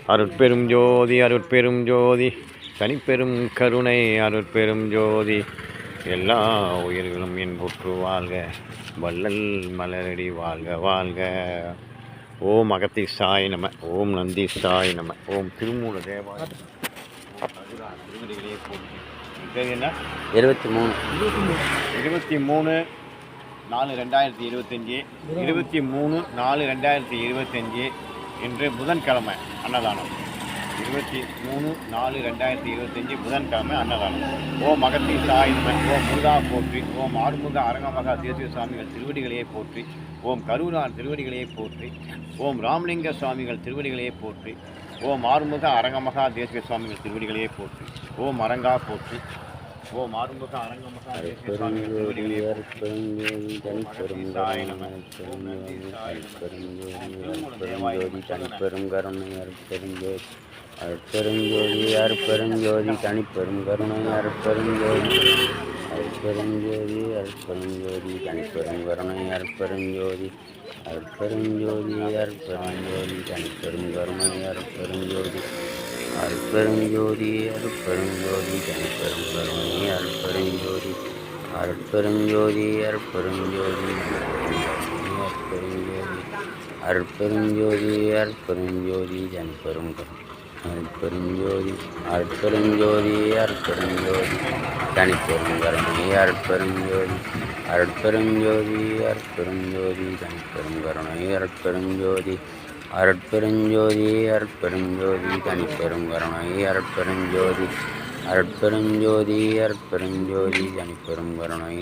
அருட்பெரும் ஜோதி அருட்பெரும் ஜோதி தனிப்பெரும் கருணை அருட்பெரும் ஜோதி எல்லா உயிர்களும் என்புற்று வாழ்க வள்ளல் மலரடி வாழ்க வாழ்க. ஓம் அகத்தீசாய நம, ஓம் நந்தீசாய நம, ஓம் திருமூல தேவாய திருவடிகளே போற்றி. என்ன 23/4/2025 23/4/2025 இன்று புதன்கிழமை அன்னதானம். 23/4/2025 புதன்கிழமை அன்னதானம். ஓம் அகத்தீசாய நம, ஓம் முருகா போற்றி, ஓம் ஆறுமுக அரங்கமகா தேசிய சுவாமிகள் திருவடிகளையே போற்றி, ஓம் கருணார் திருவடிகளையே போற்றி, ஓம் ராமலிங்க சுவாமிகள் திருவடிகளையே போற்றி, ஓம் ஆறுமுக அரங்கமகா தேசிய சுவாமிகள் திருவடிகளையே போற்றி, ஓம் அரங்கா போற்றி, ஓம் ஆறுமுக அரங்கமகா தேசிய சுவாமிகள் திருவடிகளையே போற்றி, அருட்பெருஞ்சோதி அருட்பெருஞ்சோதி தனிப்பெரும் கருணை அருட்பெருஞ்சோதி அருட்பெருஞ்சோதி அருட்பெருஞ்சோதி தனிப்பெரும் கருணை அருட்பெருஞ்சோதி அருட்பெருஞ்சோதி அருட்பெருஞ்சோதி தனிப்பெரும் கருணை அருட்பெருஞ்சோதி அருட்பெருஞ்சோதி அருட்பெருஞ்சோதி தனிப்பெரும் கருணை அருட்பெருஞ்சோதி அருட்பெருஞ்சோதி அருட்பெருஞ்சோதி அருட்பெருஞ்சோதி அருட்பெருஞ்சோதி தனிப்பெரும் கருணை அருட்பெருஞ்சோதி அருட்பெருஞ்சோதி அருட்பெருஞ்சோதி தனிப்பெரும் கருணை அருட்பெருஞ்சோதி அருட்பெருஞ்சோதி அருட்பெருஞ்சோதி தனிப்பெரும் கருணை அருட்பெருஞ்சோதி அருட்பெருஞ்சோதி அருட்பெருஞ்சோதி தனிப்பெரும் கருணை அருட்பெருஞ்சோதி அருட்பெருஞ்சோதி அருட்பெருஞ்சோதி தனிப்பெரும் கருணை அருட்பெருஞ்சோதி அருட்பெருஞ்சோதி அருட்பெருஞ்சோதி தனிப்பெரும் கருணை அருட்பெருஞ்சோதி அருட்பெருஞ்சோதி அருட்பெருஞ்சோதி தனிப்பெரும் கருணை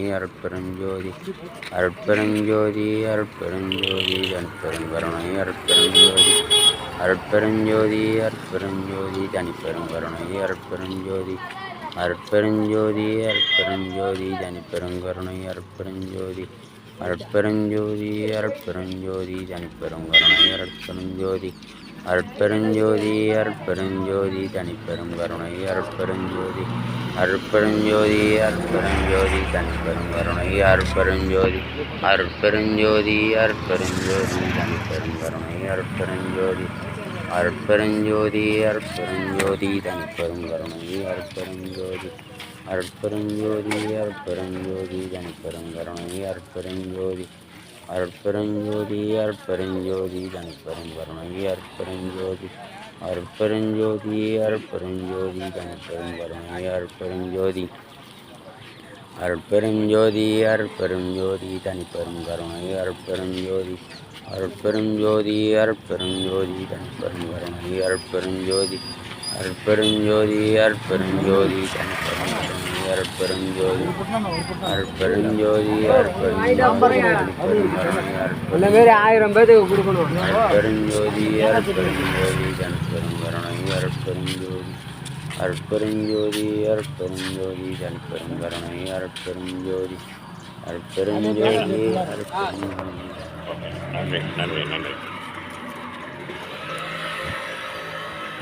அருட்பெருஞ்சோதி அருட்பெருஞ்சோதி அருட்பெருஞ்சோதி தனிப்பெரும் கருணை அருட்பெருஞ்சோதி அருட்பெருஞ்சோதி அருட்பெருஞ்சோதி தனிப்பெரும் கருணை அருட்பெருஞ்சோதி அருட்பெருஞ்சோதி அருட்பெருஞ்சோதி தனிப்பெரும் கருணை அருட்பெருஞ்சோதி அருட்பெருஞ்சோதி அருட்பெருஞ்சோதி தனிப்பெரும் கருணை அருட்பெருஞ்சோதி அருட்பெருஞ்சோதி அருட்பெருஞ்சோதி தனிப்பெரும் கருணை அருட்பெருஞ்சோதி அருட்பெருஞ்சோதி அருட்பெருஞ்சோதி தனிப்பெரும் கருணை அருட்பெருஞ்சோதி அருட்பெருஞ்சோதி அருட்பெருஞ்சோதி தனிப்பெரும் கருணை அருட்பெருஞ்சோதி அருட்பெருஞ்சோதி அருட்பெருஞ்சோதி தனிப்பெரும் கருணை அருட்பெருஞ்சோதி அருட்பெருஞ்சோதி அருட்பெருஞ்சோதி தனிப்பெரும் கருணை அருட்பெருஞ்சோதி அருட்பெருஞ்சோதி அருட்பெருஞ்சோதி தனிப்பெரும் கருணை அருட்பெருஞ்சோதி அருட்பெருஞ்சோதி அருட்பெருஞ்சோதி தனிப்பெரும் கருணை அருட்பெருஞ்சோதி அருட்பெருஞ்சோதி அருட்பெருஞ்சோதி தனிப்பெரும் கருணை அருட்பெருஞ்சோதி அருட்பெருஞ்சோதி அருட்பெருஞ்சோதி 1000 பேருக்கு கொடுக்கணும். அருட்பெருஞ்சோதி அருட்பெருஞ்சோதி தனிப்பெரும் கருணை அருட்பெருஞ்சோதி அருட்பெருஞ்சோதி அருட்பெருஞ்சோதி தனிப்பெரும் கருணை அருட்பெருஞ்சோதி அருட்பெருஞ்சோதி அருட்பெருஞ்சோதி. நன்றி நன்றி நன்றி.